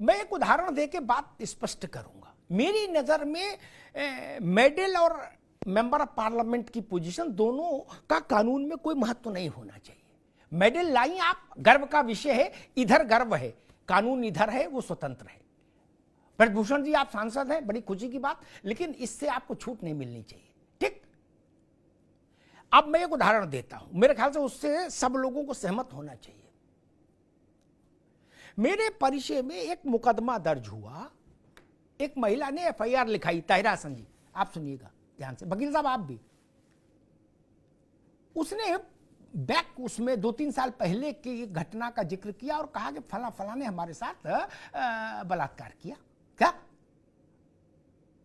मैं एक उदाहरण देके बात स्पष्ट करूंगा। मेरी नजर में मेडल और मेंबर ऑफ पार्लियामेंट की पोजीशन दोनों का कानून में कोई महत्व नहीं होना चाहिए। मेडल लाई आप, गर्व का विषय है, इधर गर्व है, कानून इधर है, वो स्वतंत्र है। ब्रजभूषण जी आप सांसद हैं, बड़ी खुशी की बात, लेकिन इससे आपको छूट नहीं मिलनी चाहिए, ठीक। अब मैं एक उदाहरण देता हूं, मेरे ख्याल से उससे सब लोगों को सहमत होना चाहिए। मेरे परिचय में एक मुकदमा दर्ज हुआ, एक महिला ने एफआईआर लिखाई, ताहिरा हसन जी, आप सुनिएगा ध्यान से, वकील साहब आप भी। उसने बैक उसमें 2-3 साल पहले की घटना का जिक्र किया और कहा कि फला फला ने हमारे साथ बलात्कार किया, क्या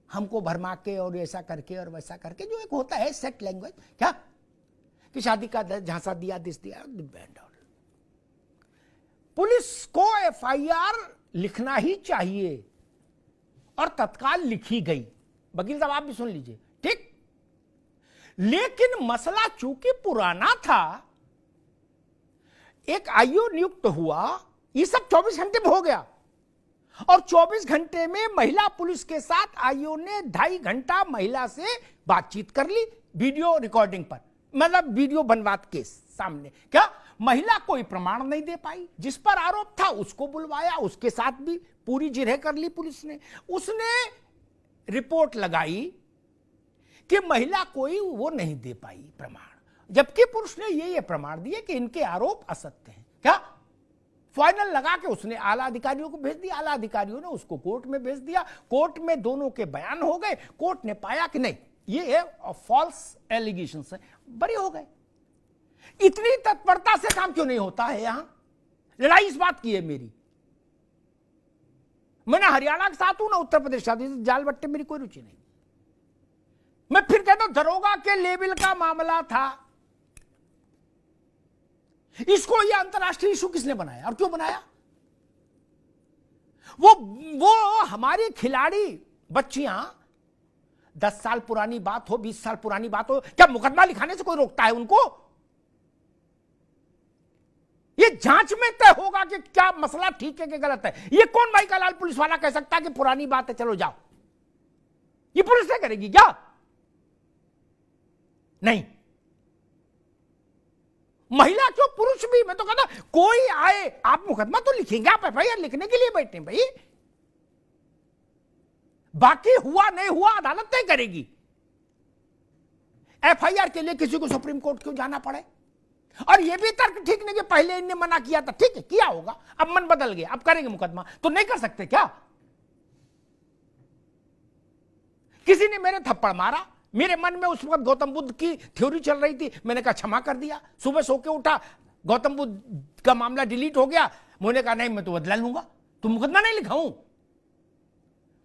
हमको भरमा के और ऐसा करके और वैसा करके, जो एक होता है सेट लैंग्वेज, क्या कि शादी का झांसा दिया, दिस दिया। पुलिस को एफआईआर लिखना ही चाहिए और तत्काल लिखी गई। वकील साहब आप भी सुन लीजिए, ठीक। लेकिन मसला चूंकि पुराना था, एक आईओ नियुक्त हुआ, ये सब 24 घंटे में हो गया और 24 घंटे में महिला पुलिस के साथ आईओ ने 2.5 घंटा महिला से बातचीत कर ली, वीडियो रिकॉर्डिंग पर, मतलब वीडियो बनवात के सामने। क्या महिला कोई प्रमाण नहीं दे पाई, जिस पर आरोप था उसको बुलवाया, उसके साथ भी पूरी जिरह कर ली पुलिस ने। उसने रिपोर्ट लगाई कि महिला कोई वो नहीं दे पाई प्रमाण, जबकि पुरुष ने ये प्रमाण दिए कि इनके आरोप असत्य हैं। क्या फाइनल लगा के उसने आला अधिकारियों को भेज दिया, आला अधिकारियों ने उसको कोर्ट में भेज दिया, कोर्ट में दोनों के बयान हो गए, कोर्ट ने पाया कि नहीं ये है फॉल्स एलिगेशंस है, बरी हो गए। इतनी तत्परता से काम क्यों नहीं होता है यहां? लड़ाई इस बात की है मेरी। मैं ना हरियाणा के साथ हूं ना उत्तर प्रदेश साथ, जाल बट्टे मेरी कोई रुचि नहीं। मैं फिर कहता हूं दरोगा के लेवल का मामला था, इसको यह अंतरराष्ट्रीय इशू किसने बनाया और क्यों बनाया? वो हमारी खिलाड़ी बच्चियां 10 साल पुरानी बात हो, 20 साल पुरानी बात हो, क्या मुकदमा लिखाने से कोई रोकता है उनको? ये जांच में तय होगा कि क्या मसला ठीक है कि गलत है। ये कौन भाई का लाल पुलिस वाला कह सकता है कि पुरानी बात है चलो जाओ? ये पुलिस तय करेगी क्या? नहीं। महिला क्यों, पुरुष भी। मैं तो कहता कोई आए, आप मुकदमा तो लिखेंगे, आप एफआईआर लिखने के लिए बैठे भाई, बाकी हुआ नहीं हुआ अदालत तय करेगी। एफआईआर के लिए किसी को सुप्रीम कोर्ट क्यों जाना पड़े? और यह भी तर्क ठीक नहीं कि पहले इनने मना किया था, ठीक है किया होगा, अब मन बदल गया, अब करेंगे मुकदमा, तो नहीं कर सकते क्या? किसी ने मेरे थप्पड़ मारा, मेरे मन में उस वक्त गौतम बुद्ध की थ्योरी चल रही थी, मैंने कहा क्षमा कर दिया। सुबह सो के उठा, गौतम बुद्ध का मामला डिलीट हो गया, मैंने कहा नहीं मैं तो बदला लूंगा, तो मुकदमा नहीं लिखाऊं।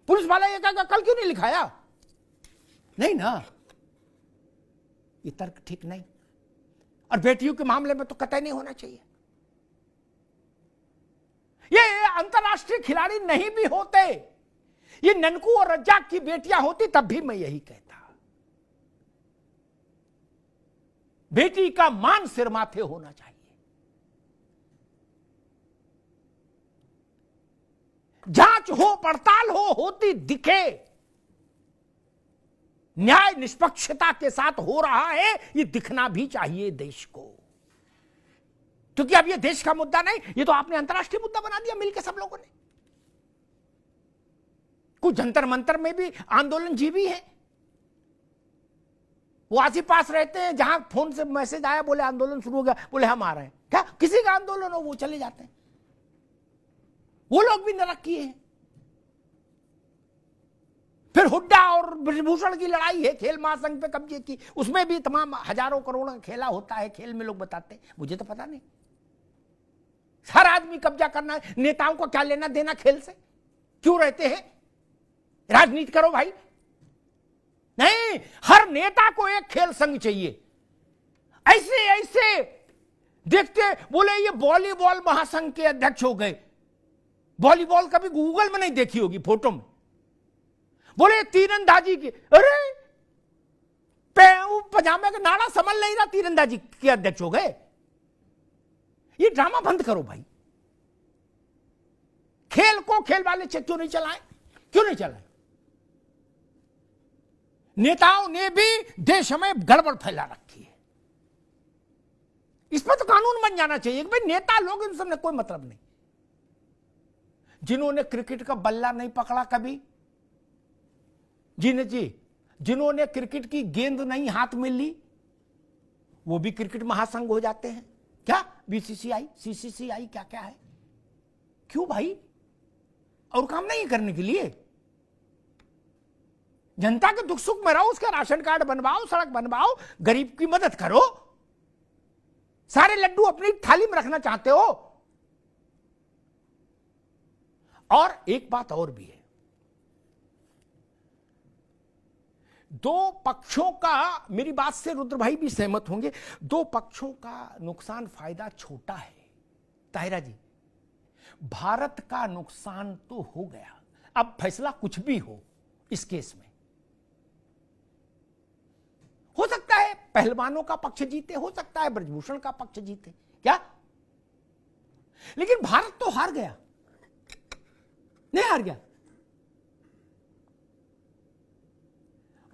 पुलिस वाला ये कहा कल क्यों नहीं लिखाया? नहीं ना, ये तर्क ठीक नहीं। और बेटियों के मामले में तो कतई नहीं होना चाहिए। ये अंतरराष्ट्रीय खिलाड़ी नहीं भी होते, ये ननकू और रज्जाक की बेटियां होती तब भी मैं यही कहता, बेटी का मान सिर माथे होना चाहिए। जांच हो, पड़ताल हो, होती दिखे, न्याय निष्पक्षता के साथ हो रहा है, ये दिखना भी चाहिए देश को। क्योंकि अब ये देश का मुद्दा नहीं, ये तो आपने अंतरराष्ट्रीय मुद्दा बना दिया मिलकर सब लोगों ने। कुछ जंतर मंतर में भी आंदोलनजीवी है, वो आसी पास रहते हैं, जहां फोन से मैसेज आया बोले आंदोलन शुरू हो गया, बोले हम आ रहे हैं, क्या किसी का आंदोलन हो वो चले जाते हैं, वो लोग भी नरक किए हैं। फिर हुड्डा और ब्रजभूषण की लड़ाई है, खेल महासंघ पे कब्जे की, उसमें भी तमाम हजारों करोड़ खेला होता है, खेल में लोग बताते हैं, मुझे तो पता नहीं। हर आदमी कब्जा करना है, नेताओं को क्या लेना देना खेल से? क्यों रहते हैं? राजनीति करो भाई। नहीं, हर नेता को एक खेल संघ चाहिए। ऐसे ऐसे देखते बोले ये वॉलीबॉल महासंघ के अध्यक्ष हो गए, वॉलीबॉल कभी गूगल में नहीं देखी होगी फोटो में, बोले तीरंदाजी की, अरे पजामे का नाड़ा समझ नहीं रहा, तीरंदाजी के अध्यक्ष हो गए। ये ड्रामा बंद करो भाई, खेल को वो खेल वाले चेक क्यों नहीं चलाए? क्यों नहीं चलाए? नेताओं ने भी देश में गड़बड़ फैला रखी है। इस पर तो कानून बन जाना चाहिए कि भाई नेता लोग, इन सबने कोई मतलब नहीं। जिन्होंने क्रिकेट का बल्ला नहीं पकड़ा कभी, जी जिन्होंने क्रिकेट की गेंद नहीं हाथ में ली, वो भी क्रिकेट महासंघ हो जाते हैं क्या? बीसीसीआई, सीसीसीआई, क्या क्या है? क्यों भाई? और काम नहीं करने के लिए? जनता के दुख सुख में रहो, उसका राशन कार्ड बनवाओ, सड़क बनवाओ, गरीब की मदद करो। सारे लड्डू अपनी थाली में रखना चाहते हो। और एक बात और भी है, दो पक्षों का, मेरी बात से रुद्र भाई भी सहमत होंगे, दो पक्षों का नुकसान फायदा छोटा है। ताहिरा जी, भारत का नुकसान तो हो गया, अब फैसला कुछ भी हो इस केस में, हो सकता है पहलवानों का पक्ष जीते, हो सकता है ब्रजभूषण का पक्ष जीते, क्या? लेकिन भारत तो हार गया, नहीं हार गया।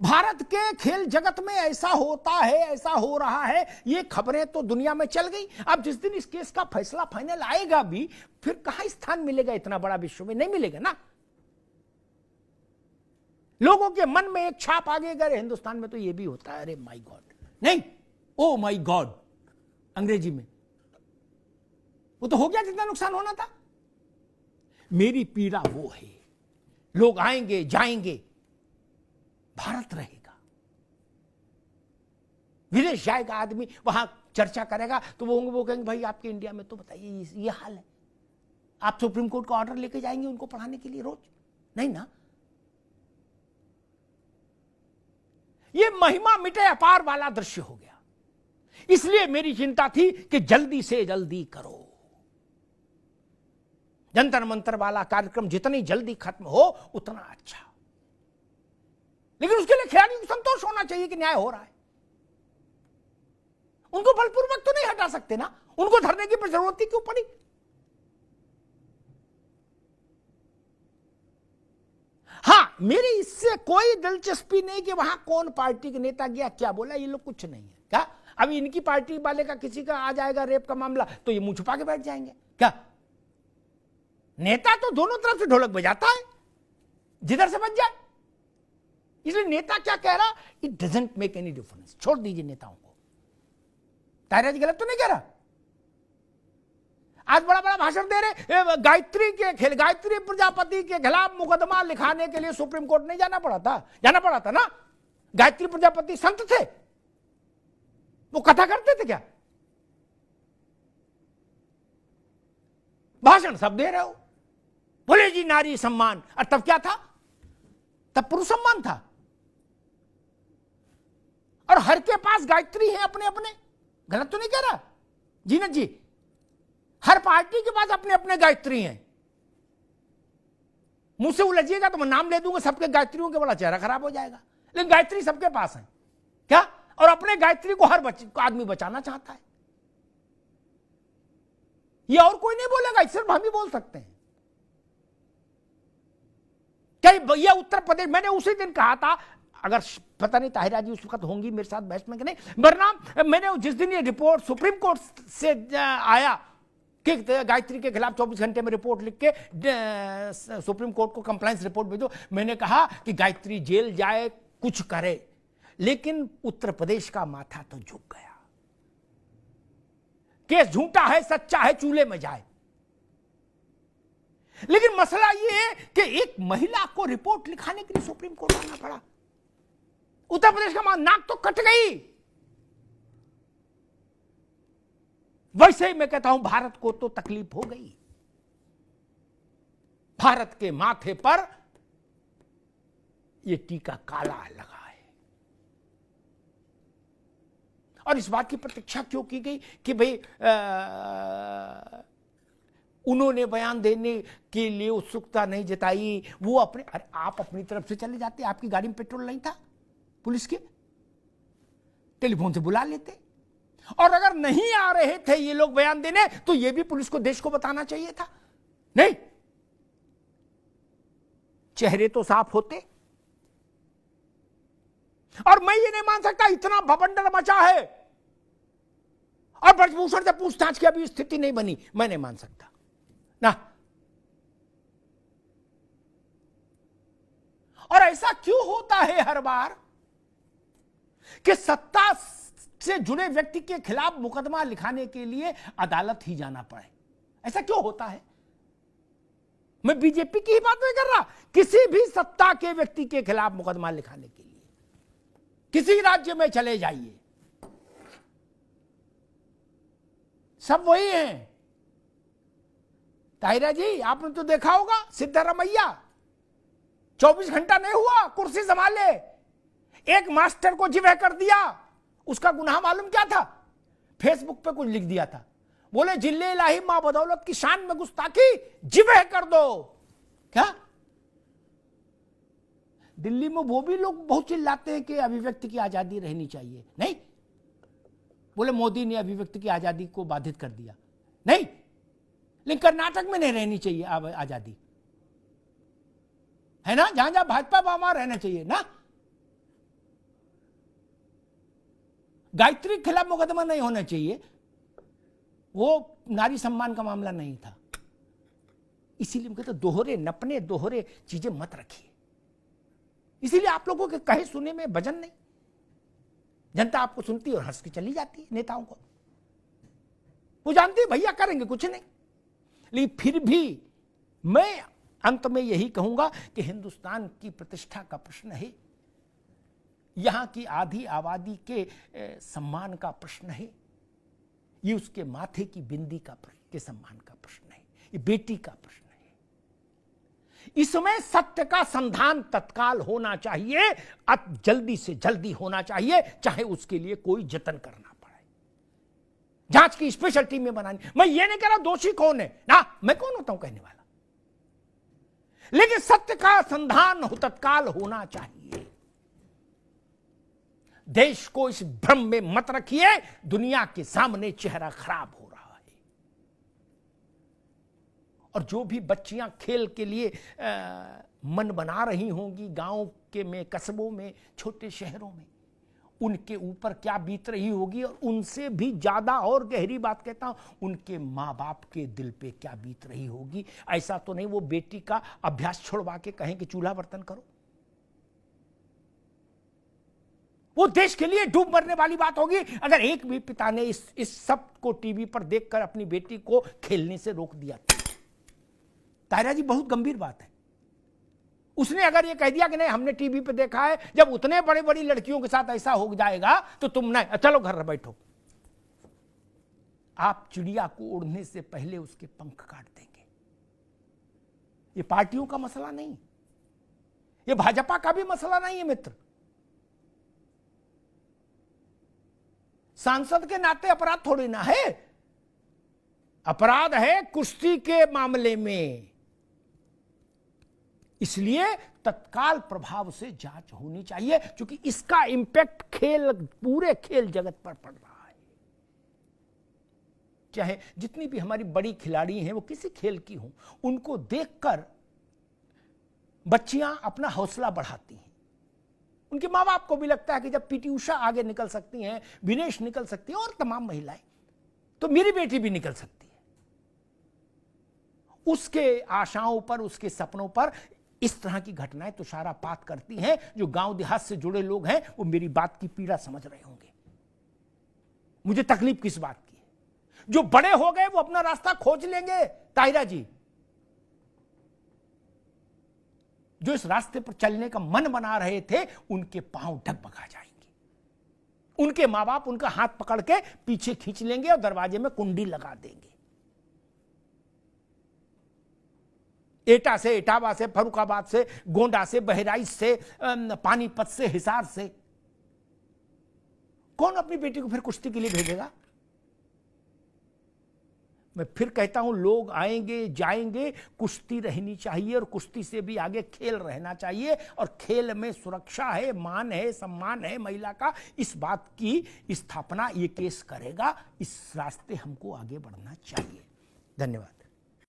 भारत के खेल जगत में ऐसा होता है, ऐसा हो रहा है, ये खबरें तो दुनिया में चल गई। अब जिस दिन इस केस का फैसला फाइनल आएगा भी, फिर कहां स्थान मिलेगा इतना बड़ा विश्व में? नहीं मिलेगा ना। लोगों के मन में एक छाप आगे गए, हिंदुस्तान में तो ये भी होता है, अरे माय गॉड, नहीं, ओ माय गॉड अंग्रेजी में, वो तो हो गया जितना नुकसान होना था। मेरी पीड़ा वो है, लोग आएंगे जाएंगे, भारत रहेगा। विदेश जाएगा आदमी, वहां चर्चा करेगा तो वो कहेंगे भाई आपके इंडिया में तो बताइए ये हाल है, आप सुप्रीम कोर्ट का ऑर्डर लेके जाएंगे उनको पढ़ाने के लिए रोज? नहीं ना। ये महिमा मिटे अपार वाला दृश्य हो गया। इसलिए मेरी चिंता थी कि जल्दी से जल्दी करो, जंतर मंतर वाला कार्यक्रम जितनी जल्दी खत्म हो उतना अच्छा। लेकिन उसके लिए खिलाड़ियों को संतोष होना चाहिए कि न्याय हो रहा है। उनको बलपूर्वक तो नहीं हटा सकते ना, उनको धरने की जरूरत क्यों पड़ी? हां, मेरी इससे कोई दिलचस्पी नहीं कि वहां कौन पार्टी के नेता गया क्या बोला, ये लोग कुछ नहीं है क्या? अभी इनकी पार्टी वाले का किसी का आ जाएगा रेप का मामला तो ये मुंह छुपा के बैठ जाएंगे क्या? नेता तो दोनों तरफ से ढोलक बजाता है, जिधर से बच जाए। इसलिए नेता क्या कह रहा, it doesn't make any difference, छोड़ दीजिए नेताओं को। ताहिरा जी गलत तो नहीं कह रहा। आज बड़ा बड़ा भाषण दे रहे, गायत्री प्रजापति के खिलाफ मुकदमा लिखाने के लिए सुप्रीम कोर्ट नहीं जाना पड़ा था ना। गायत्री प्रजापति संत थे, वो कथा करते थे क्या? भाषण सब दे रहे हो, बोले जी नारी सम्मान, और तब क्या था? तब पुरुष सम्मान था। और हर के पास गायत्री है अपने अपने, गलत तो नहीं कह रहा जीनत जी? हर पार्टी के पास अपने अपने गायत्री हैं। मुंह से उलझिएगा तो मैं नाम ले दूंगा सबके गायत्रियों के, बड़ा चेहरा खराब हो जाएगा। लेकिन गायत्री सबके पास है क्या? और अपने गायत्री को हर आदमी बचाना चाहता है। ये और कोई नहीं बोलेगा, सिर्फ हम ही बोल सकते हैं। क्या भैया उत्तर प्रदेश, मैंने उसी दिन कहा था, अगर पता नहीं ताहिरा जी उस वक्त होंगी मेरे साथ बहस में कि नहीं, वरना मैंने जिस दिन ये रिपोर्ट सुप्रीम कोर्ट से आया कि गायत्री के खिलाफ 24 घंटे में रिपोर्ट लिख के सुप्रीम कोर्ट को कंप्लायंस रिपोर्ट भेजो, मैंने कहा कि गायत्री जेल जाए, कुछ करे, लेकिन उत्तर प्रदेश का माथा तो झुक गया। केस झूठा है, सच्चा है, चूल्हे में जाए। लेकिन मसला यह है कि एक महिला को रिपोर्ट लिखाने के लिए सुप्रीम कोर्ट आना पड़ा। उत्तर प्रदेश का नाक तो कट गई। वैसे ही मैं कहता हूं भारत को तो तकलीफ हो गई। भारत के माथे पर यह टीका काला लगा है। और इस बात की प्रतीक्षा क्यों की गई कि भाई उन्होंने बयान देने के लिए उत्सुकता नहीं जताई, वो अपने, अरे आप अपनी तरफ से चले जाते, आपकी गाड़ी में पेट्रोल नहीं था, पुलिस के टेलीफोन से बुला लेते। और अगर नहीं आ रहे थे ये लोग बयान देने तो ये भी पुलिस को, देश को बताना चाहिए था। नहीं, चेहरे तो साफ होते। और मैं ये नहीं मान सकता इतना भवंडर मचा है और ब्रजभूषण से पूछताछ की अभी स्थिति नहीं बनी, मैं नहीं मान सकता ना। और ऐसा क्यों होता है हर बार कि सत्ता से जुड़े व्यक्ति के खिलाफ मुकदमा लिखाने के लिए अदालत ही जाना पड़े? ऐसा क्यों होता है? मैं बीजेपी की ही बात नहीं कर रहा, किसी भी सत्ता के व्यक्ति के खिलाफ मुकदमा लिखाने के लिए किसी राज्य में चले जाइए, सब वही हैं। ताहिरा जी, आपने तो देखा होगा, सिद्धारमैया 24 घंटा नहीं हुआ कुर्सी संभाले, एक मास्टर को जिवेह कर दिया। उसका गुनाह मालूम क्या था? फेसबुक पे कुछ लिख दिया था, बोले जिले इलाही मां बदौलत की शान में गुस्ताखी, जिवेह कर दो। क्या दिल्ली में वो भी लोग बहुत चिल्लाते हैं कि अभिव्यक्ति की आजादी रहनी चाहिए? नहीं, बोले मोदी ने अभिव्यक्ति की आजादी को बाधित कर दिया। नहीं, लेकिन कर्नाटक में नहीं रहनी चाहिए आजादी, है ना? जहां जहां भाजपा वहां रहना चाहिए ना। गायत्री के खिलाफ मुकदमा नहीं होना चाहिए, वो नारी सम्मान का मामला नहीं था। इसीलिए मैं कहता हूं दोहरे नपने दोहरे चीजें मत रखिए। इसीलिए आप लोगों के कहे सुने में वजन नहीं, जनता आपको सुनती और हंस के चली जाती है। नेताओं को वो जानती है भैया करेंगे कुछ नहीं। लेकिन फिर भी मैं अंत में यही कहूंगा कि हिंदुस्तान की प्रतिष्ठा का प्रश्न है, यहां की आधी आबादी के सम्मान का प्रश्न है, ये उसके माथे की बिंदी के सम्मान का प्रश्न है, ये बेटी का प्रश्न है। इसमें सत्य का संधान तत्काल होना चाहिए, जल्दी से जल्दी होना चाहिए, चाहे उसके लिए कोई जतन करना पड़े। जांच की स्पेशल टीमें बनानी। मैं ये नहीं कह रहा दोषी कौन है ना, मैं कौन होता हूं कहने वाला, लेकिन सत्य का संधान तत्काल होना चाहिए। देश को इस भ्रम में मत रखिए, दुनिया के सामने चेहरा खराब हो रहा है। और जो भी बच्चियां खेल के लिए मन बना रही होंगी गांव के में, कस्बों में, छोटे शहरों में, उनके ऊपर क्या बीत रही होगी, और उनसे भी ज्यादा और गहरी बात कहता हूं, उनके मां बाप के दिल पे क्या बीत रही होगी। ऐसा तो नहीं वो बेटी का अभ्यास छोड़वा के कहें कि चूल्हा बर्तन करो। वो देश के लिए डूब मरने वाली बात होगी अगर एक भी पिता ने इस सब को टीवी पर देखकर अपनी बेटी को खेलने से रोक दिया। ताहिरा जी, बहुत गंभीर बात है। उसने अगर ये कह दिया कि नहीं हमने टीवी पे देखा है, जब उतने बड़े बड़ी लड़कियों के साथ ऐसा हो जाएगा तो तुम नहीं, चलो घर बैठो। आप चिड़िया को उड़ने से पहले उसके पंख काट देंगे। ये पार्टियों का मसला नहीं, ये भाजपा का भी मसला नहीं है मित्र। सांसद के नाते अपराध थोड़ी ना है, अपराध है कुश्ती के मामले में। इसलिए तत्काल प्रभाव से जांच होनी चाहिए, क्योंकि इसका इंपैक्ट पूरे खेल जगत पर पड़ रहा है। चाहे जितनी भी हमारी बड़ी खिलाड़ी हैं वो किसी खेल की हों, उनको देखकर बच्चियां अपना हौसला बढ़ाती हैं। उनके माँ बाप को भी लगता है कि जब पीटी उषा आगे निकल सकती हैं, विनेश निकल सकती हैं और तमाम महिलाएं, तो मेरी बेटी भी निकल सकती है। उसके आशाओं पर, उसके सपनों पर इस तरह की घटनाएं तुषारापात करती हैं। जो गांव देहात से जुड़े लोग हैं वो मेरी बात की पीड़ा समझ रहे होंगे। मुझे तकलीफ किस बात की है? जो बड़े हो गए वो अपना रास्ता खोज लेंगे ताहिरा जी। जो इस रास्ते पर चलने का मन बना रहे थे उनके पांव डगमगा जाएंगे, उनके मां बाप उनका हाथ पकड़ के पीछे खींच लेंगे और दरवाजे में कुंडी लगा देंगे। एटा से, इटावा से, फरुखाबाद से, गोंडा से, बहराइच से, पानीपत से, हिसार से कौन अपनी बेटी को फिर कुश्ती के लिए भेजेगा? मैं फिर कहता हूं, लोग आएंगे जाएंगे, कुश्ती रहनी चाहिए और कुश्ती से भी आगे खेल रहना चाहिए। और खेल में सुरक्षा है, मान है, सम्मान है महिला का, इस बात की स्थापना ये केस करेगा। इस रास्ते हमको आगे बढ़ना चाहिए। धन्यवाद।